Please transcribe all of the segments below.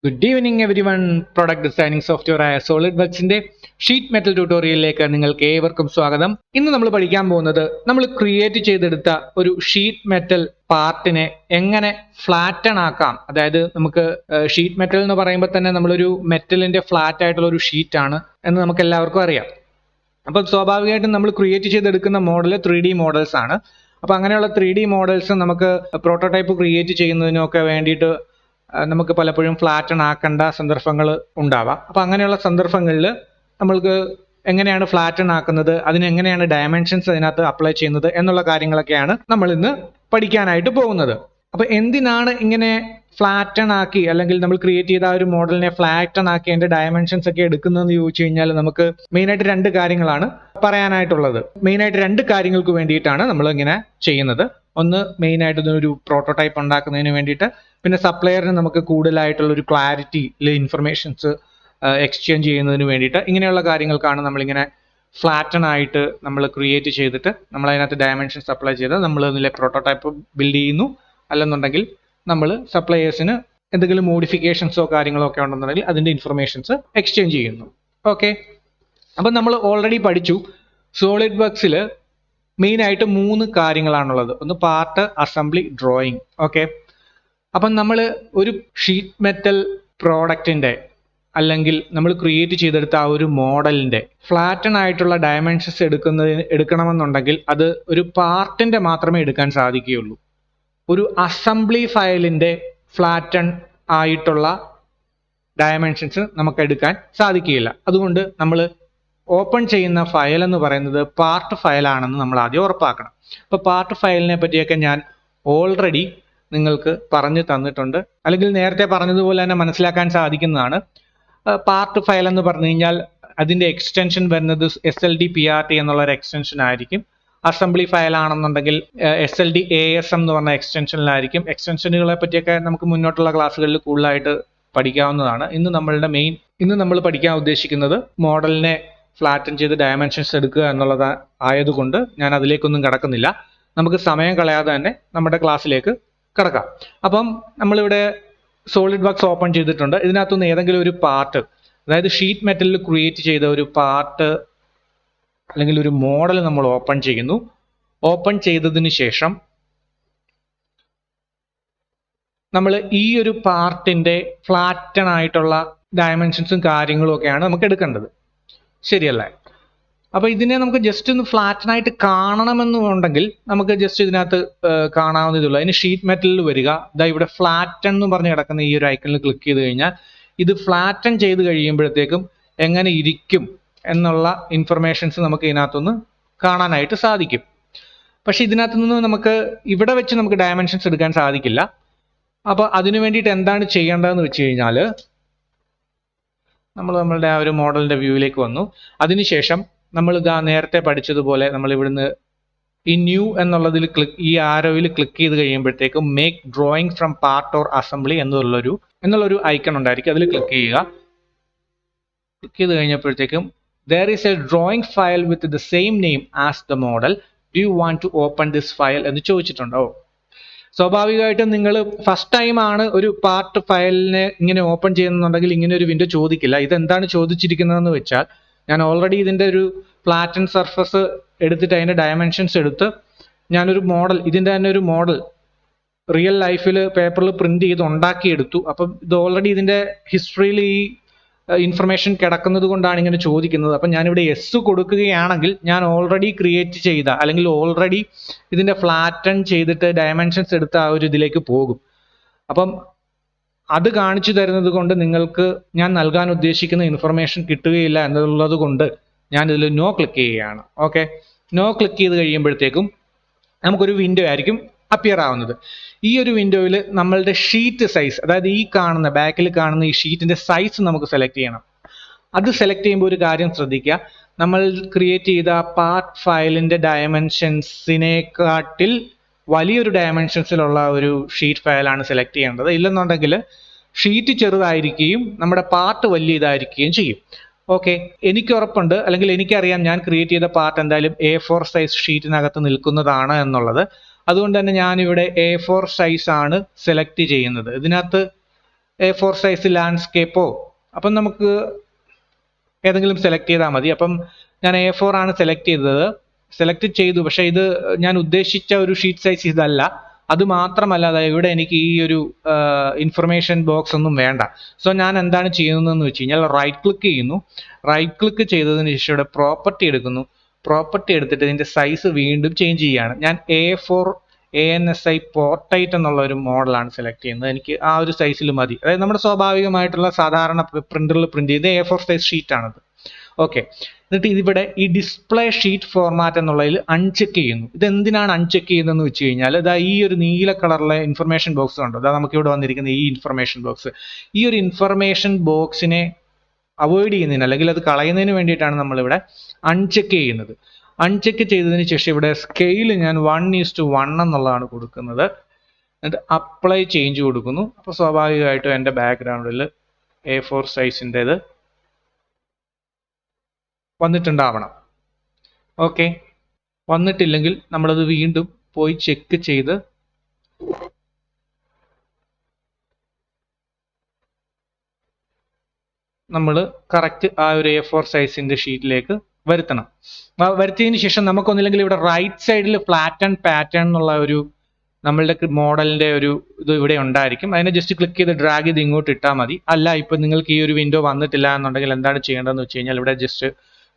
Good evening everyone. Product designing software ആയ Solidworksന്റെ sheet metal ട്യൂട്ടോറിയലിലേക്ക് നിങ്ങൾക്ക് ഏവർക്കും സ്വാഗതം. ഇന്ന് നമ്മൾ പഠിക്കാൻ പോകുന്നത് നമ്മൾ ക്രിയേറ്റ് ചെയ്തെടുത്ത ഒരു ഷീറ്റ് മെറ്റൽ പാർട്ടിനെ എങ്ങനെ ഫ്ലാറ്റൺ ആക്കാം. അതായത് നമുക്ക് ഷീറ്റ് മെറ്റൽ എന്ന് പറയുമ്പോൾ തന്നെ നമ്മളൊരു മെറ്റലിന്റെ ഫ്ലാറ്റ് ആയിട്ടുള്ള ഒരു ഷീറ്റ് ആണ് എന്ന് നമുക്ക് എല്ലാവർക്കും അറിയാം. അപ്പം സ്വാഭാവികമായിട്ടും നമ്മൾ ക്രിയേറ്റ് ചെയ്തെടുക്കുന്ന മോഡൽ 3D മോഡൽസ് ആണ്. അപ്പം അങ്ങനെയുള്ള 3D മോഡൽസ് നമുക്ക് പ്രോട്ടോടൈപ്പ് ക്രിയേറ്റ് ചെയ്യുന്നതിനൊക്കെ വേണ്ടിയിട്ട് നമുക്ക് പലപ്പോഴും ഫ്ലാറ്റൺ ആക്കേണ്ട സന്ദർഭങ്ങൾ ഉണ്ടാവാം. അപ്പം അങ്ങനെയുള്ള സന്ദർഭങ്ങളിൽ നമ്മൾക്ക് എങ്ങനെയാണ് ഫ്ലാറ്റൺ ആക്കുന്നത്, അതിനെങ്ങനെയാണ് ഡയമെൻഷൻസ് അതിനകത്ത് അപ്ലൈ ചെയ്യുന്നത് എന്നുള്ള കാര്യങ്ങളൊക്കെയാണ് നമ്മൾ ഇന്ന് പഠിക്കാനായിട്ട് പോകുന്നത്. അപ്പം എന്തിനാണ് ഇങ്ങനെ ഫ്ലാറ്റൺ ആക്കി അല്ലെങ്കിൽ നമ്മൾ ക്രിയേറ്റ് ചെയ്ത ആ ഒരു മോഡലിനെ ഫ്ലാറ്റൺ ആക്കി അതിന്റെ ഡയമെൻഷൻസ് ഒക്കെ എടുക്കുന്നതെന്ന് ചോദിച്ചു കഴിഞ്ഞാൽ നമുക്ക് മെയിനായിട്ട് രണ്ട് കാര്യങ്ങളാണ് പറയാനായിട്ടുള്ളത്. മെയിനായിട്ട് രണ്ട് കാര്യങ്ങൾക്ക് വേണ്ടിയിട്ടാണ് നമ്മൾ ഇങ്ങനെ ചെയ്യുന്നത്. ഒന്ന് മെയിനായിട്ട് ഒരു പ്രോട്ടോടൈപ്പ് ഉണ്ടാക്കുന്നതിന് വേണ്ടിയിട്ട്, പിന്നെ സപ്ലയറിന് നമുക്ക് കൂടുതലായിട്ടുള്ള ഒരു ക്ലാരിറ്റി ഇൻഫർമേഷൻസ് എക്സ്ചേഞ്ച് ചെയ്യുന്നതിന് വേണ്ടിയിട്ട്. ഇങ്ങനെയുള്ള കാര്യങ്ങൾക്കാണ് നമ്മളിങ്ങനെ ഫ്ലാറ്റൺ ആയിട്ട് നമ്മൾ ക്രിയേറ്റ് ചെയ്തിട്ട് നമ്മൾ അതിനകത്ത് ഡയമെൻഷൻസ് അപ്ലൈ ചെയ്ത് നമ്മൾ അതിലെ പ്രോട്ടോടൈപ്പ് ബിൽഡ് ചെയ്യുന്നു. അല്ലെന്നുണ്ടെങ്കിൽ നമ്മൾ സപ്ലയേഴ്സിന് എന്തെങ്കിലും മോഡിഫിക്കേഷൻസോ കാര്യങ്ങളോ ഒക്കെ ഉണ്ടെന്നുണ്ടെങ്കിൽ അതിൻ്റെ ഇൻഫർമേഷൻസ് എക്സ്ചേഞ്ച് ചെയ്യുന്നു. ഓക്കെ, അപ്പം നമ്മൾ ഓൾറെഡി പഠിച്ചു സോളിഡ് വർക്സിൽ മെയിനായിട്ട് 3 കാര്യങ്ങളാണുള്ളത്. ഒന്ന് പാർട്ട്, അസംബ്ലി, ഡ്രോയിങ്. ഓക്കെ, അപ്പം നമ്മൾ ഒരു ഷീറ്റ് മെറ്റൽ പ്രോഡക്റ്റിൻ്റെ അല്ലെങ്കിൽ നമ്മൾ ക്രിയേറ്റ് ചെയ്തെടുത്ത ആ ഒരു മോഡലിൻ്റെ ഫ്ലാറ്റൺ ആയിട്ടുള്ള ഡയമെൻഷൻസ് എടുക്കണമെന്നുണ്ടെങ്കിൽ അത് ഒരു പാർട്ടിൻ്റെ മാത്രമേ എടുക്കാൻ സാധിക്കുകയുള്ളൂ. ഒരു അസംബ്ലി ഫയലിൻ്റെ ഫ്ലാറ്റൺ ആയിട്ടുള്ള ഡയമെൻഷൻസ് നമുക്ക് എടുക്കാൻ സാധിക്കുകയില്ല. അതുകൊണ്ട് നമ്മൾ ഓപ്പൺ ചെയ്യുന്ന ഫയൽ എന്ന് പറയുന്നത് പാർട്ട് ഫയലാണെന്ന് നമ്മൾ ആദ്യം ഉറപ്പാക്കണം. അപ്പോൾ പാർട്ട് ഫയലിനെ പറ്റിയൊക്കെ ഞാൻ ഓൾറെഡി നിങ്ങൾക്ക് പറഞ്ഞു തന്നിട്ടുണ്ട്, അല്ലെങ്കിൽ നേരത്തെ പറഞ്ഞതുപോലെ തന്നെ മനസ്സിലാക്കാൻ സാധിക്കുന്നതാണ്. പാർട്ട് ഫയൽ എന്ന് പറഞ്ഞു കഴിഞ്ഞാൽ അതിൻ്റെ എക്സ്റ്റൻഷൻ വരുന്നത് SLD-PRT എന്നുള്ള ഒരു എക്സ്റ്റൻഷൻ ആയിരിക്കും. അസംബ്ലി ഫയൽ ആണെന്നുണ്ടെങ്കിൽ SLD-ASM എന്ന് പറഞ്ഞ എക്സ്റ്റൻഷനിലായിരിക്കും. എക്സ്റ്റൻഷനുകളെ പറ്റിയൊക്കെ നമുക്ക് മുന്നോട്ടുള്ള ക്ലാസ്സുകളിൽ കൂടുതലായിട്ട് പഠിക്കാവുന്നതാണ്. ഇന്ന് നമ്മൾ പഠിക്കാൻ ഉദ്ദേശിക്കുന്നത് മോഡലിനെ ഫ്ലാറ്റൻ ചെയ്ത് ഡയമെൻഷൻസ് എടുക്കുക എന്നുള്ളത് ആയതുകൊണ്ട് ഞാൻ അതിലേക്കൊന്നും കടക്കുന്നില്ല. നമുക്ക് സമയം കളയാതെ തന്നെ നമ്മുടെ ക്ലാസ്സിലേക്ക് കിടക്കാം. അപ്പം നമ്മളിവിടെ സോളിഡ് വർക്സ് ഓപ്പൺ ചെയ്തിട്ടുണ്ട്. ഇതിനകത്തുനിന്ന് ഏതെങ്കിലും ഒരു പാർട്ട്, അതായത് ഷീറ്റ് മെറ്റലിൽ ക്രിയേറ്റ് ചെയ്ത ഒരു പാർട്ട് അല്ലെങ്കിൽ ഒരു മോഡൽ നമ്മൾ ഓപ്പൺ ചെയ്യുന്നു. ഓപ്പൺ ചെയ്തതിന് ശേഷം നമ്മൾ ഈ ഒരു പാർട്ടിന്റെ ഫ്ലാറ്റൺ ആയിട്ടുള്ള ഡയമെൻഷൻസും കാര്യങ്ങളും ഒക്കെയാണ് നമുക്ക് എടുക്കേണ്ടത്. ശരിയല്ലേ? അപ്പോൾ ഇതിനെ നമുക്ക് ജസ്റ്റ് ഒന്ന് ഫ്ലാറ്റൻ ആയിട്ട് കാണണമെന്നുണ്ടെങ്കിൽ നമുക്ക് ജസ്റ്റ് ഇതിനകത്ത് കാണാവുന്നതേ ഉള്ളൂ. അതിന് ഷീറ്റ് മെറ്റലിൽ വരിക, ഇതാ ഇവിടെ ഫ്ലാറ്റൻ എന്ന് പറഞ്ഞ് കിടക്കുന്ന ഈ ഒരു ഐക്കണിൽ ക്ലിക്ക് ചെയ്ത് കഴിഞ്ഞാൽ ഇത് ഫ്ലാറ്റൻ ചെയ്ത് കഴിയുമ്പോഴത്തേക്കും എങ്ങനെ ഇരിക്കും എന്നുള്ള ഇൻഫർമേഷൻസ് നമുക്ക് ഇതിനകത്തുനിന്ന് കാണാനായിട്ട് സാധിക്കും. പക്ഷെ ഇതിനകത്ത് നിന്ന് നമുക്ക് ഇവിടെ വെച്ച് നമുക്ക് ഡയമെൻഷൻസ് എടുക്കാൻ സാധിക്കില്ല. അപ്പോൾ അതിനു വേണ്ടിയിട്ട് എന്താണ് ചെയ്യേണ്ടതെന്ന് വെച്ച് കഴിഞ്ഞാൽ നമ്മളുടെ ആ ഒരു മോഡലിന്റെ വ്യൂവിലേക്ക് വന്നു. അതിനുശേഷം നമ്മൾ ഇതാ നേരത്തെ പഠിച്ചതുപോലെ നമ്മൾ ഇവിടുന്ന് ഈ ന്യൂ എന്നുള്ളതിൽ ഈ ആരോയിൽ ക്ലിക്ക് ചെയ്ത് കഴിയുമ്പോഴത്തേക്കും make drawing from part or assembly എന്നുള്ളൊരു ഐക്കൺ ഉണ്ടായിരിക്കും. അതിൽ ക്ലിക്ക് ചെയ്യുക. ക്ലിക്ക് ചെയ്ത് കഴിഞ്ഞപ്പോഴത്തേക്കും there is a drawing file with the same name as the model. Do you want to open this file എന്ന് ചോദിച്ചിട്ടുണ്ടോ? സ്വാഭാവികമായിട്ടും നിങ്ങൾ ഫസ്റ്റ് ടൈം ആണ് ഒരു പാർട്ട് ഫയലിനെ ഇങ്ങനെ ഓപ്പൺ ചെയ്യുന്നുണ്ടെങ്കിൽ ഇങ്ങനെ ഒരു വിൻഡോ ചോദിക്കില്ല. ഇതെന്താണ് ചോദിച്ചിരിക്കുന്നതെന്ന് വെച്ചാൽ ഞാൻ ഓൾറെഡി ഇതിൻ്റെ ഒരു ഫ്ലാറ്റൻ സർഫസ് എടുത്തിട്ട് അതിൻ്റെ ഡയമെൻഷൻസ് എടുത്ത് ഞാനൊരു മോഡൽ, ഇതിൻ്റെ തന്നെ ഒരു മോഡൽ റിയൽ ലൈഫിൽ പേപ്പറിൽ പ്രിന്റ് ചെയ്ത് ഉണ്ടാക്കിയെടുത്തു. അപ്പം ഇത് ഓൾറെഡി ഇതിൻ്റെ ഹിസ്റ്ററിയിൽ ഈ ഇൻഫർമേഷൻ കിടക്കുന്നത് കൊണ്ടാണ് ഇങ്ങനെ ചോദിക്കുന്നത്. അപ്പം ഞാനിവിടെ എസ് കൊടുക്കുകയാണെങ്കിൽ ഞാൻ ഓൾറെഡി ക്രിയേറ്റ് ചെയ്ത അല്ലെങ്കിൽ ഓൾറെഡി ഇതിൻ്റെ ഫ്ലാറ്റൺ ചെയ്തിട്ട് ഡയമെൻഷൻസ് എടുത്ത ആ ഒരു ഇതിലേക്ക് പോകും. അപ്പം അത് കാണിച്ചു തരുന്നത് കൊണ്ട് നിങ്ങൾക്ക് ഞാൻ നൽകാൻ ഉദ്ദേശിക്കുന്ന ഇൻഫർമേഷൻ കിട്ടുകയില്ല എന്നുള്ളത് കൊണ്ട് ഞാൻ ഇതിൽ നോ ക്ലിക്ക് ചെയ്യുകയാണ്. ഓക്കെ, നോ ക്ലിക്ക് ചെയ്ത് കഴിയുമ്പോഴത്തേക്കും നമുക്കൊരു വിൻഡോ ആയിരിക്കും അപ്പിയർ ആവുന്നത്. ഈ ഒരു വിൻഡോയിൽ നമ്മളുടെ ഷീറ്റ് സൈസ്, അതായത് ഈ കാണുന്ന ബാക്കിൽ കാണുന്ന ഈ ഷീറ്റിന്റെ സൈസ് നമുക്ക് സെലക്ട് ചെയ്യണം. അത് സെലക്ട് ചെയ്യുമ്പോൾ ഒരു കാര്യം ശ്രദ്ധിക്കുക, നമ്മൾ ക്രിയേറ്റ് ചെയ്ത പാർട്ട് ഫയലിന്റെ ഡയമെൻഷൻസിനെക്കാട്ടിൽ വലിയൊരു ഡയമെൻഷൻസിലുള്ള ഒരു ഷീറ്റ് ഫയലാണ് സെലക്ട് ചെയ്യേണ്ടത്. ഇല്ലെന്നുണ്ടെങ്കിൽ ഷീറ്റ് ചെറുതായിരിക്കുകയും നമ്മുടെ പാർട്ട് വലിയ ഇതായിരിക്കുകയും ചെയ്യും. ഓക്കെ, എനിക്ക് ഉറപ്പുണ്ട്, അല്ലെങ്കിൽ എനിക്കറിയാം ഞാൻ ക്രിയേറ്റ് ചെയ്ത പാർട്ട് എന്തായാലും A4 സൈസ് ഷീറ്റിനകത്ത് നിൽക്കുന്നതാണ് എന്നുള്ളത്. അതുകൊണ്ട് തന്നെ ഞാനിവിടെ A4 സൈസ് ആണ് സെലക്ട് ചെയ്യുന്നത്. ഇതിനകത്ത് A4 സൈസ് ലാൻഡ്സ്കേപ്പോ, അപ്പം നമുക്ക് ഏതെങ്കിലും സെലക്ട് ചെയ്താൽ മതി. അപ്പം ഞാൻ A4 ആണ് സെലക്ട് ചെയ്തു. പക്ഷെ ഇത് ഞാൻ ഉദ്ദേശിച്ച ഒരു ഷീറ്റ് സൈസ് ഇതല്ല. അത് മാത്രമല്ല, അതായത് ഇവിടെ എനിക്ക് ഈ ഒരു ഇൻഫർമേഷൻ ബോക്സ് ഒന്നും വേണ്ട. സോ ഞാൻ എന്താണ് ചെയ്യുന്നതെന്ന് വെച്ച് കഴിഞ്ഞാൽ റൈറ്റ് ക്ലിക്ക് ചെയ്യുന്നു. റൈറ്റ് ക്ലിക്ക് ചെയ്തതിന് ശേഷം ഇവിടെ പ്രോപ്പർട്ടി എടുക്കുന്നു. പ്രോപ്പർട്ടി എടുത്തിട്ട് ഇതിന്റെ സൈസ് വീണ്ടും ചേഞ്ച് ചെയ്യുകയാണ്. ഞാൻ A4 ANSI പോർട്രൈറ്റ് എന്നുള്ള ഒരു മോഡലാണ് സെലക്ട് ചെയ്യുന്നത്. എനിക്ക് ആ ഒരു സൈസിൽ മതി. അതായത് നമ്മുടെ സ്വാഭാവികമായിട്ടുള്ള സാധാരണ പ്രിന്ററിൽ പ്രിന്റ് ചെയ്ത് A4 സൈസ് ഷീറ്റ് ആണത്. ഓക്കെ. എന്നിട്ട് ഇതിവിടെ ഈ ഡിസ്പ്ലേ ഷീറ്റ് ഫോർമാറ്റ് എന്നുള്ളതിൽ അൺചെക്ക് ചെയ്യുന്നു. ഇത് എന്തിനാണ് അൺചെക്ക് ചെയ്യുന്നതെന്ന് വെച്ച് കഴിഞ്ഞാൽ, ഇതാ ഈ ഒരു നീല കളറിലെ ഇൻഫർമേഷൻ ബോക്സ് ഉണ്ടോ, അതാ നമുക്ക് ഇവിടെ വന്നിരിക്കുന്ന ഈ ഇൻഫർമേഷൻ ബോക്സ്. ഈ ഒരു ഇൻഫർമേഷൻ ബോക്സിനെ അവോയ്ഡ് ചെയ്യുന്നതിന്, അല്ലെങ്കിൽ അത് കളയുന്നതിന് വേണ്ടിയിട്ടാണ് നമ്മളിവിടെ അൺചെക്ക് ചെയ്യുന്നത്. അൺചെക്ക് ചെയ്തതിന് ശേഷം ഇവിടെ സ്കെയിൽ ഞാൻ 1:1 എന്നുള്ളതാണ് കൊടുക്കുന്നത്. എന്നിട്ട് അപ്ലൈ ചേഞ്ച് കൊടുക്കുന്നു. അപ്പോൾ സ്വാഭാവികമായിട്ടും എൻ്റെ ബാക്ക്ഗ്രൗണ്ടിൽ A4 സൈസിൻ്റെത് വന്നിട്ടുണ്ടാവണം. ഓക്കെ. വന്നിട്ടില്ലെങ്കിൽ നമ്മളത് വീണ്ടും പോയി ചെക്ക് ചെയ്ത് നമ്മൾ കറക്റ്റ് ആ ഒരു A4 സൈസിന്റെ ഷീറ്റിലേക്ക് വരുത്തണം. വരുത്തിയതിന് ശേഷം നമുക്കൊന്നില്ലെങ്കിൽ ഇവിടെ റൈറ്റ് സൈഡിൽ ഫ്ലാറ്റൻ പാറ്റേൺ എന്നുള്ള ഒരു നമ്മളുടെ മോഡലിന്റെ ഒരു ഇത് ഇവിടെ ഉണ്ടായിരിക്കും. അതിനെ ജസ്റ്റ് ക്ലിക്ക് ചെയ്ത് ഡ്രാഗ് ചെയ്ത് ഇങ്ങോട്ട് ഇട്ടാൽ മതി. അല്ല, ഇപ്പൊ നിങ്ങൾക്ക് ഈ ഒരു വിൻഡോ വന്നിട്ടില്ല എന്നുണ്ടെങ്കിൽ എന്താണ് ചെയ്യേണ്ടതെന്ന് വെച്ച് കഴിഞ്ഞാൽ ഇവിടെ ജസ്റ്റ്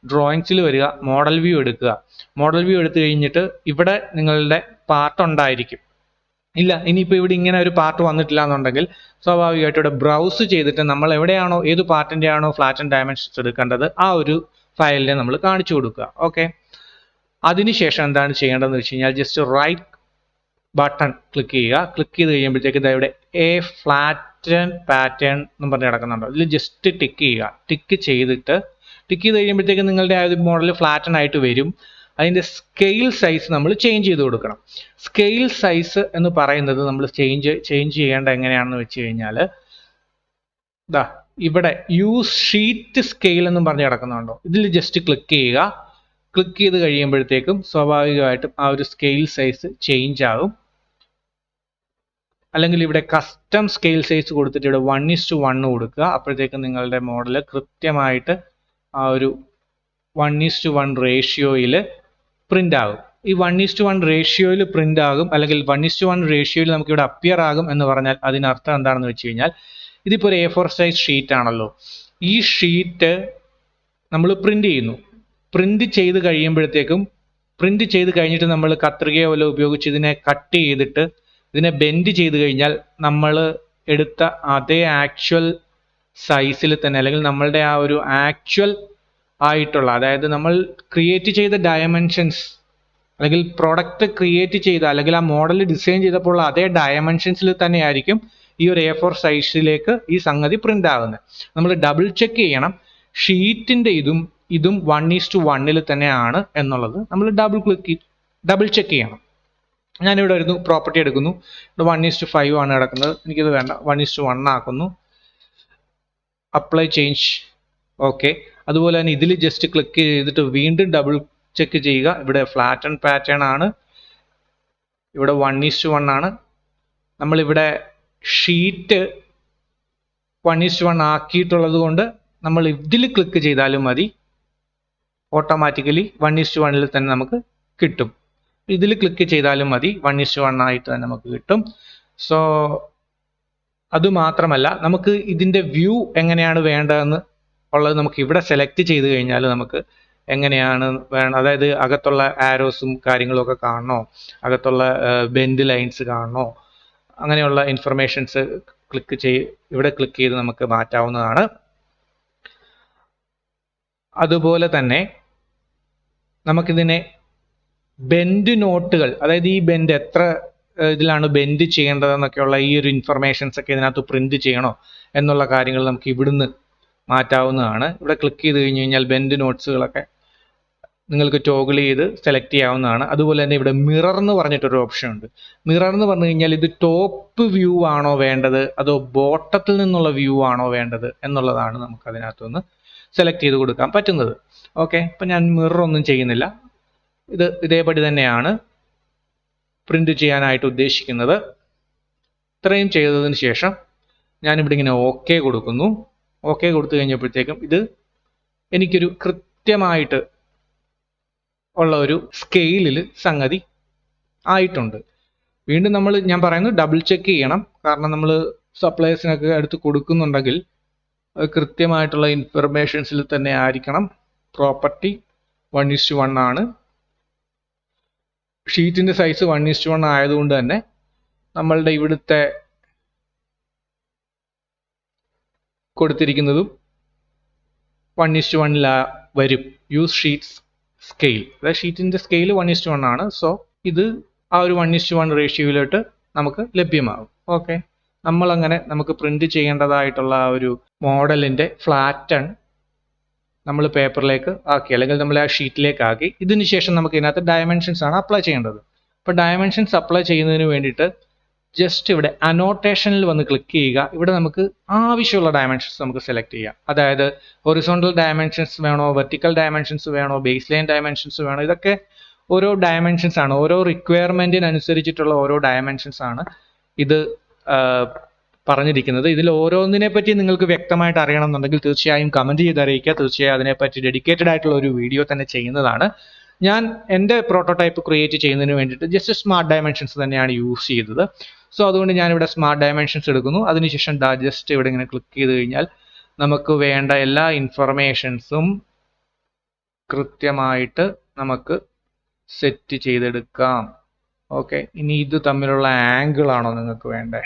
ഡ്രോയിങ്സിൽ വരിക, മോഡൽ വ്യൂ എടുക്കുക. മോഡൽ വ്യൂ എടുത്തു കഴിഞ്ഞിട്ട് ഇവിടെ നിങ്ങളുടെ പാർട്ട് ഉണ്ടായിരിക്കും. ഇല്ല, ഇനിയിപ്പോൾ ഇവിടെ ഇങ്ങനെ ഒരു പാർട്ട് വന്നിട്ടില്ല എന്നുണ്ടെങ്കിൽ സ്വാഭാവികമായിട്ട് ഇവിടെ ബ്രൗസ് ചെയ്തിട്ട് നമ്മൾ എവിടെയാണോ, ഏത് പാർട്ടിന്റെ ആണോ ഫ്ലാറ്റൻ ഡയമെൻഷൻസ് എടുക്കേണ്ടത് ആ ഒരു ഫയലിനെ നമ്മൾ കാണിച്ചു കൊടുക്കുക. ഓക്കെ. അതിനുശേഷം എന്താണ് ചെയ്യേണ്ടതെന്ന് വെച്ച് കഴിഞ്ഞാൽ ജസ്റ്റ് റൈറ്റ് ബട്ടൺ ക്ലിക്ക് ചെയ്യുക. ക്ലിക്ക് ചെയ്ത് കഴിയുമ്പോഴത്തേക്ക് ഇവിടെ എ ഫ്ലാറ്റൻ പാറ്റേൺ എന്ന് പറഞ്ഞ് കിടക്കുന്നുണ്ടോ, ഇതിൽ ജസ്റ്റ് ടിക്ക് ചെയ്യുക. ടിക്ക് ചെയ്ത് കഴിയുമ്പോഴത്തേക്ക് നിങ്ങളുടെ ആ ഒരു മോഡൽ ഫ്ലാറ്റൻ ആയിട്ട് വരും. അതിന്റെ സ്കെയിൽ സൈസ് നമ്മൾ ചേഞ്ച് ചെയ്ത് കൊടുക്കണം. സ്കെയിൽ സൈസ് എന്ന് പറയുന്നത് നമ്മൾ ചേഞ്ച് ചെയ്യേണ്ട എങ്ങനെയാണെന്ന് വെച്ച് കഴിഞ്ഞാൽ, ഇതാ ഇവിടെ യൂസ് ഷീറ്റ് സ്കെയിൽ എന്നും പറഞ്ഞ് കിടക്കുന്നുണ്ടോ, ഇതിൽ ജസ്റ്റ് ക്ലിക്ക് ചെയ്യുക. ക്ലിക്ക് ചെയ്ത് കഴിയുമ്പോഴത്തേക്കും സ്വാഭാവികമായിട്ടും ആ ഒരു സ്കെയിൽ സൈസ് ചേഞ്ച് ആകും. അല്ലെങ്കിൽ ഇവിടെ കസ്റ്റം സ്കെയിൽ സൈസ് കൊടുത്തിട്ട് ഇവിടെ 1:1 കൊടുക്കുക. അപ്പോഴത്തേക്കും നിങ്ങളുടെ മോഡൽ കൃത്യമായിട്ട് ആ ഒരു 1:1 റേഷ്യോയിൽ പ്രിന്റ് ആകും. ഈ 1:1 റേഷ്യോയിൽ പ്രിന്റ് ആകും, അല്ലെങ്കിൽ 1:1 റേഷ്യോയിൽ നമുക്ക് ഇവിടെ അപ്പിയർ ആകും എന്ന് പറഞ്ഞാൽ അതിനർത്ഥം എന്താണെന്ന് വെച്ച് കഴിഞ്ഞാൽ, ഇതിപ്പോൾ ഒരു A4 സൈസ് ഷീറ്റ് ആണല്ലോ. ഈ ഷീറ്റ് നമ്മൾ പ്രിന്റ് ചെയ്യുന്നു. പ്രിന്റ് ചെയ്ത് കഴിഞ്ഞിട്ട് നമ്മൾ കത്രികയോ വല്ല ഉപയോഗിച്ച് ഇതിനെ കട്ട് ചെയ്തിട്ട് ഇതിനെ ബെൻഡ് ചെയ്ത് കഴിഞ്ഞാൽ നമ്മൾ എടുത്ത അതേ ആക്ച്വൽ സൈസിൽ തന്നെ, അല്ലെങ്കിൽ നമ്മളുടെ ആ ഒരു ആക്ച്വൽ ആയിട്ടുള്ള, അതായത് നമ്മൾ ക്രിയേറ്റ് ചെയ്ത ഡയമെൻഷൻസ്, അല്ലെങ്കിൽ പ്രോഡക്റ്റ് ക്രിയേറ്റ് ചെയ്ത, അല്ലെങ്കിൽ ആ മോഡൽ ഡിസൈൻ ചെയ്തപ്പോൾ അതേ ഡയമെൻഷൻസിൽ തന്നെയായിരിക്കും ഈ ഒരു A4 സൈസിലേക്ക് ഈ സംഗതി പ്രിന്റ് ആകുന്നത്. നമ്മൾ ഡബിൾ ചെക്ക് ചെയ്യണം, ഷീറ്റിന്റെ ഇതും 1:1 തന്നെയാണ് എന്നുള്ളത് നമ്മൾ ഡബിൾ ചെക്ക് ചെയ്യണം. ഞാനിവിടെ ഒരു പ്രോപ്പർട്ടി എടുക്കുന്നു. ഇവിടെ 1:5 ആണ് കിടക്കുന്നത്, എനിക്കിത് വേണ്ട, 1:1 ആക്കുന്നു. Apply change. ഓക്കെ. അതുപോലെ തന്നെ ഇതിൽ ജസ്റ്റ് ക്ലിക്ക് ചെയ്തിട്ട് വീണ്ടും ഡബിൾ ചെക്ക് ചെയ്യുക. ഇവിടെ ഫ്ലാറ്റൻ പാറ്റേൺ ആണ്, ഇവിടെ 1:1 ആണ്. നമ്മളിവിടെ ഷീറ്റ് 1:1 ആക്കിയിട്ടുള്ളത് കൊണ്ട് നമ്മൾ ഇതിൽ ക്ലിക്ക് ചെയ്താലും മതി, ഓട്ടോമാറ്റിക്കലി 1:1 തന്നെ നമുക്ക് കിട്ടും. ഇതിൽ ക്ലിക്ക് ചെയ്താലും മതി, 1:1 ആയിട്ട് തന്നെ നമുക്ക് കിട്ടും. സോ അതുമാത്രമല്ല, നമുക്ക് ഇതിന്റെ വ്യൂ എങ്ങനെയാണ് വേണ്ടതെന്ന് ഉള്ളത് നമുക്ക് ഇവിടെ സെലക്ട് ചെയ്ത് കഴിഞ്ഞാൽ നമുക്ക് എങ്ങനെയാണ് വേണം, അതായത് അകത്തുള്ള ആരോസും കാര്യങ്ങളും ഒക്കെ കാണണോ, അകത്തുള്ള ബെൻഡ് ലൈൻസ് കാണണോ, അങ്ങനെയുള്ള ഇൻഫർമേഷൻസ് ഇവിടെ ക്ലിക്ക് ചെയ്ത് നമുക്ക് മാറ്റാവുന്നതാണ്. അതുപോലെ തന്നെ നമുക്കിതിനെ ബെൻഡ് നോട്ടുകൾ, അതായത് ഈ ബെൻഡ് എത്ര ഇതിലാണ് ബെൻഡ് ചെയ്യേണ്ടതെന്നൊക്കെയുള്ള ഈ ഒരു ഇൻഫർമേഷൻസ് ഒക്കെ ഇതിനകത്ത് പ്രിന്റ് ചെയ്യണോ എന്നുള്ള കാര്യങ്ങൾ നമുക്ക് ഇവിടുന്ന് മാറ്റാവുന്നതാണ്. ഇവിടെ ക്ലിക്ക് ചെയ്ത് കഴിഞ്ഞ് കഴിഞ്ഞാൽ ബെൻഡ് നോട്ട്സുകളൊക്കെ നിങ്ങൾക്ക് ടോഗിൾ ചെയ്ത് സെലക്ട് ചെയ്യാവുന്നതാണ്. അതുപോലെ തന്നെ ഇവിടെ മിറർ എന്ന് പറഞ്ഞിട്ടൊരു ഓപ്ഷൻ ഉണ്ട്. മിറർ എന്ന് പറഞ്ഞു കഴിഞ്ഞാൽ ഇത് ടോപ്പ് വ്യൂ ആണോ വേണ്ടത് അതോ ബോട്ടത്തിൽ നിന്നുള്ള വ്യൂ ആണോ വേണ്ടത് എന്നുള്ളതാണ് നമുക്ക് അതിനകത്തുനിന്ന് സെലക്ട് ചെയ്ത് കൊടുക്കാൻ പറ്റുന്നത്. ഓക്കെ. ഇപ്പം ഞാൻ മിറർ ഒന്നും ചെയ്യുന്നില്ല, ഇതേപടി തന്നെയാണ് പ്രിന്റ് ചെയ്യാനായിട്ട് ഉദ്ദേശിക്കുന്നത്. ഇത്രയും ചെയ്തതിന് ശേഷം ഞാനിവിടെ ഇങ്ങനെ ഓക്കെ കൊടുക്കുന്നു. ഓക്കെ കൊടുത്തു കഴിഞ്ഞപ്പോഴത്തേക്കും ഇത് എനിക്കൊരു കൃത്യമായിട്ട് ഉള്ള ഒരു സ്കെയിലിൽ സംഗതി ആയിട്ടുണ്ട്. വീണ്ടും ഞാൻ പറയുന്നു ഡബിൾ ചെക്ക് ചെയ്യണം. കാരണം നമ്മൾ സപ്ലയേഴ്സിനൊക്കെ അടുത്ത് കൊടുക്കുന്നുണ്ടെങ്കിൽ കൃത്യമായിട്ടുള്ള ഇൻഫർമേഷൻസിൽ തന്നെ ആയിരിക്കണം. പ്രോപ്പർട്ടി 1:1 ആണ്. ഷീറ്റിന്റെ സൈസ് 1:1 ആയതുകൊണ്ട് തന്നെ നമ്മളുടെ ഇവിടുത്തെ കൊടുത്തിരിക്കുന്നതും 1:1 വരും. യൂസ് ഷീറ്റ്സ് സ്കെയിൽ, അതായത് ഷീറ്റിന്റെ സ്കെയിൽ 1:1 ആണ്. സോ ഇത് ആ ഒരു 1:1 റേഷ്യോയിലോട്ട് നമുക്ക് ലഭ്യമാകും. ഓക്കെ, നമ്മളങ്ങനെ നമുക്ക് പ്രിന്റ് ചെയ്യേണ്ടതായിട്ടുള്ള ആ ഒരു മോഡലിന്റെ ഫ്ലാറ്റൺ നമ്മൾ പേപ്പറിലേക്ക് ആക്കി, അല്ലെങ്കിൽ നമ്മൾ ആ ഷീറ്റിലേക്ക് ആക്കി. ഇതിന് ശേഷം നമുക്ക് ഇതിനകത്ത് ഡയമെൻഷൻസ് ആണ് അപ്ലൈ ചെയ്യേണ്ടത്. അപ്പോൾ ഡയമെൻഷൻസ് അപ്ലൈ ചെയ്യുന്നതിന് വേണ്ടിയിട്ട് ജസ്റ്റ് ഇവിടെ അനോട്ടേഷനിൽ വന്ന് ക്ലിക്ക് ചെയ്യുക. ഇവിടെ നമുക്ക് ആവശ്യമുള്ള ഡയമെൻഷൻസ് നമുക്ക് സെലക്ട് ചെയ്യാം. അതായത് ഹൊറിസോണ്ടൽ ഡയമെൻഷൻസ് വേണോ, വെർട്ടിക്കൽ ഡയമെൻഷൻസ് വേണോ, ബേസ് ലൈൻ ഡയമെൻഷൻസ് വേണോ, ഇതൊക്കെ ഓരോ ഡയമെൻഷൻസ് ആണ്. ഓരോ റിക്വയർമെന്റിനനുസരിച്ചിട്ടുള്ള ഓരോ ഡയമെൻഷൻസ് ആണ് ഇത് പറഞ്ഞിരിക്കുന്നത്. ഇതിൽ ഓരോന്നിനെ പറ്റി നിങ്ങൾക്ക് വ്യക്തമായിട്ട് അറിയണമെന്നുണ്ടെങ്കിൽ തീർച്ചയായും കമന്റ് ചെയ്ത് അറിയിക്കുക. തീർച്ചയായും അതിനെപ്പറ്റി ഡെഡിക്കേറ്റഡ് ആയിട്ടുള്ള ഒരു വീഡിയോ തന്നെ ചെയ്യുന്നതാണ്. ഞാൻ എൻ്റെ പ്രോട്ടോടൈപ്പ് ക്രിയേറ്റ് ചെയ്യുന്നതിന് വേണ്ടിയിട്ട് ജസ്റ്റ് സ്മാർട്ട് ഡയമെൻഷൻസ് തന്നെയാണ് യൂസ് ചെയ്തത്. സോ അതുകൊണ്ട് ഞാനിവിടെ സ്മാർട്ട് ഡയമെൻഷൻസ് എടുക്കുന്നു. അതിനുശേഷം ജസ്റ്റ് ഇവിടെ ഇങ്ങനെ ക്ലിക്ക് ചെയ്ത് കഴിഞ്ഞാൽ നമുക്ക് വേണ്ട എല്ലാ ഇൻഫർമേഷൻസും കൃത്യമായിട്ട് നമുക്ക് സെറ്റ് ചെയ്തെടുക്കാം. ഓക്കെ, ഇനി ഇത് തമ്മിലുള്ള ആംഗിൾ ആണോ നിങ്ങൾക്ക് വേണ്ടേ?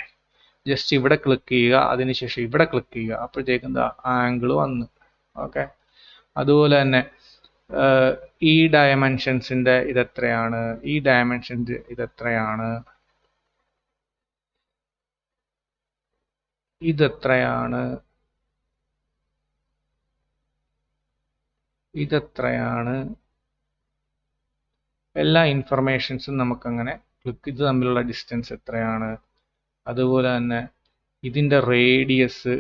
ജസ്റ്റ് ഇവിടെ ക്ലിക്ക് ചെയ്യുക, അതിനുശേഷം ഇവിടെ ക്ലിക്ക് ചെയ്യുക. അപ്പോഴത്തേക്കും എന്താ ആംഗിൾ വന്നു. ഓക്കെ, അതുപോലെ തന്നെ ഈ ഡയമെൻഷൻസിന്റെ ഇതെത്രയാണ്, ഈ ഡയമെൻഷൻ്റെ ഇതെത്രയാണ്, ഇതെത്രയാണ്, ഇതെത്രയാണ്, എല്ലാ ഇൻഫർമേഷൻസും നമുക്കങ്ങനെ ക്ലിക്ക് ഇത് തമ്മിലുള്ള ഡിസ്റ്റൻസ് എത്രയാണ്, അതുപോലെ തന്നെ ഇതിൻ്റെ റേഡിയസ്,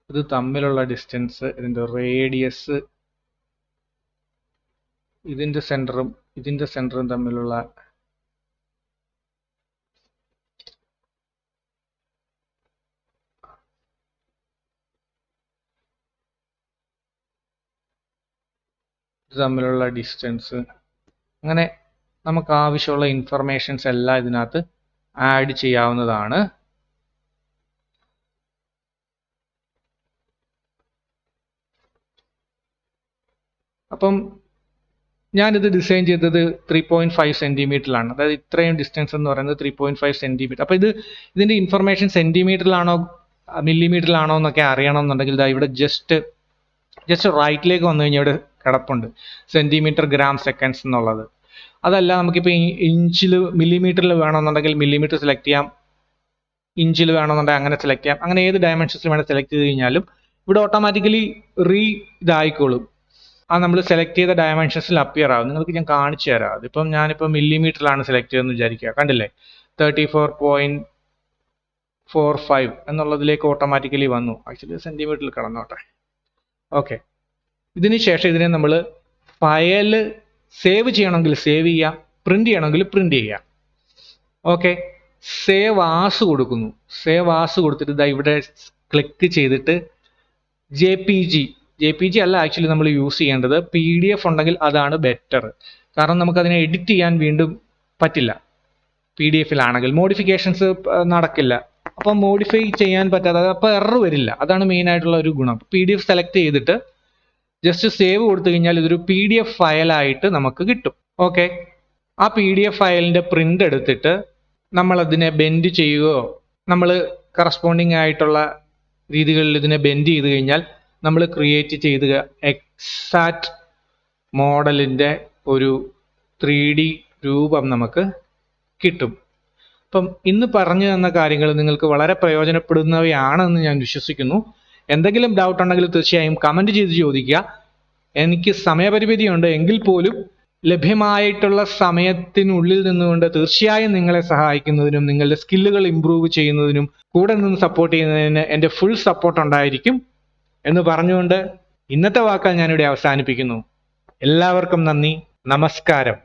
ഇത് തമ്മിലുള്ള ഡിസ്റ്റൻസ്, ഇതിൻ്റെ റേഡിയസ്, ഇതിൻ്റെ സെൻറ്ററും തമ്മിലുള്ള ഡിസ്റ്റൻസ്, അങ്ങനെ നമുക്ക് ആവശ്യമുള്ള ഇൻഫർമേഷൻസ് എല്ലാം ഇതിനകത്ത് ആഡ് ചെയ്യാവുന്നതാണ്. അപ്പം ഞാനിത് ഡിസൈൻ ചെയ്തത് 3.5 സെന്റിമീറ്ററിലാണ്. അതായത് ഇത്രയും ഡിസ്റ്റൻസ് എന്ന് പറയുന്നത് 3.5 സെന്റിമീറ്റർ. അപ്പോൾ ഇതിന്റെ ഇൻഫർമേഷൻ സെന്റിമീറ്ററിലാണോ മില്ലിമീറ്ററിലാണോ എന്നൊക്കെ അറിയണമെന്നുണ്ടെങ്കിൽ ഇവിടെ ജസ്റ്റ് റൈറ്റിലേക്ക് വന്നു കഴിഞ്ഞാൽ ഇവിടെ കിടപ്പുണ്ട് സെന്റിമീറ്റർ, ഗ്രാം, സെക്കൻഡ്സ് എന്നുള്ളത്. അതല്ല നമുക്കിപ്പോൾ ഇഞ്ചിൽ മില്ലിമീറ്ററിൽ വേണമെന്നുണ്ടെങ്കിൽ മില്ലിമീറ്റർ സെലക്ട് ചെയ്യാം, ഇഞ്ചിൽ വേണമെന്നുണ്ടെങ്കിൽ അങ്ങനെ സെലക്ട് ചെയ്യാം. അങ്ങനെ ഏത് ഡയമെൻഷൻസിൽ വേണം സെലക്ട് ചെയ്ത് കഴിഞ്ഞാലും ഇവിടെ ഓട്ടോമാറ്റിക്കലി ഇതായിക്കോളും. ആ നമ്മൾ സെലക്ട് ചെയ്ത ഡയമെൻഷൻസിൽ അപ്പിയർ ആകും. നിങ്ങൾക്ക് ഞാൻ കാണിച്ചു തരാം. അതിപ്പം ഞാനിപ്പോൾ മില്ലിമീറ്ററിലാണ് സെലക്ട് ചെയ്തതെന്ന് വിചാരിക്കുക. കണ്ടില്ലേ, 34.45 എന്നുള്ളതിലേക്ക് ഓട്ടോമാറ്റിക്കലി വന്നു. ആക്ച്വലി സെന്റിമീറ്ററിൽ കിടന്നോട്ടെ. ഓക്കെ, ഇതിന് ശേഷം ഇതിനെ നമ്മൾ ഫയൽ സേവ് ചെയ്യണമെങ്കിൽ സേവ് ചെയ്യാം, പ്രിന്റ് ചെയ്യണമെങ്കിൽ പ്രിന്റ് ചെയ്യാം. ഓക്കെ, സേവ് ആസ് കൊടുക്കുന്നു. സേവ് ആസ് കൊടുത്തിട്ട് ഇതാ ഇവിടെ ക്ലിക്ക് ചെയ്തിട്ട് JPG അല്ല ആക്ച്വലി നമ്മൾ യൂസ് ചെയ്യേണ്ടത്, PDF ഉണ്ടെങ്കിൽ അതാണ് ബെറ്റർ. കാരണം നമുക്കതിനെ എഡിറ്റ് ചെയ്യാൻ വീണ്ടും പറ്റില്ല. PDF-ലാണെങ്കിൽ മോഡിഫിക്കേഷൻസ് നടക്കില്ല. അപ്പം മോഡിഫൈ ചെയ്യാൻ പറ്റാതെ അപ്പോൾ എറർ വരില്ല. അതാണ് മെയിൻ ആയിട്ടുള്ള ഒരു ഗുണം. PDF സെലക്ട് ചെയ്തിട്ട് ജസ്റ്റ് സേവ് കൊടുത്തു കഴിഞ്ഞാൽ ഇതൊരു PDF ഫയലായിട്ട് നമുക്ക് കിട്ടും. ഓക്കെ, ആ PDF ഫയലിന്റെ പ്രിന്റ് എടുത്തിട്ട് നമ്മൾ അതിനെ ബെൻഡ് ചെയ്യുകയോ നമ്മൾ കറസ്പോണ്ടിങ് ആയിട്ടുള്ള രീതികളിൽ ഇതിനെ ബെൻഡ് ചെയ്ത് കഴിഞ്ഞാൽ നമ്മൾ ക്രിയേറ്റ് ചെയ്ത എക്സാക്ട് മോഡലിന്റെ ഒരു 3D രൂപം നമുക്ക് കിട്ടും. അപ്പം ഇന്ന് പറഞ്ഞു തന്ന കാര്യങ്ങൾ നിങ്ങൾക്ക് വളരെ പ്രയോജനപ്പെടുന്നവയാണെന്ന് ഞാൻ വിശ്വസിക്കുന്നു. എന്തെങ്കിലും ഡൗട്ട് ഉണ്ടെങ്കിൽ തീർച്ചയായും കമന്റ് ചെയ്ത് ചോദിക്കുക. എനിക്ക് സമയപരിമിതിയുണ്ട് എങ്കിൽ പോലും ലഭ്യമായിട്ടുള്ള സമയത്തിനുള്ളിൽ നിന്നുകൊണ്ട് തീർച്ചയായും നിങ്ങളെ സഹായിക്കുന്നതിനും നിങ്ങളുടെ സ്കില്ലുകൾ ഇംപ്രൂവ് ചെയ്യുന്നതിനും കൂടെ നിന്ന് സപ്പോർട്ട് ചെയ്യുന്നതിന് എൻ്റെ ഫുൾ സപ്പോർട്ട് ഉണ്ടായിരിക്കും എന്ന് പറഞ്ഞുകൊണ്ട് ഇന്നത്തെ വാക്കാൽ ഞാനിവിടെ അവസാനിപ്പിക്കുന്നു. എല്ലാവർക്കും നന്ദി, നമസ്കാരം.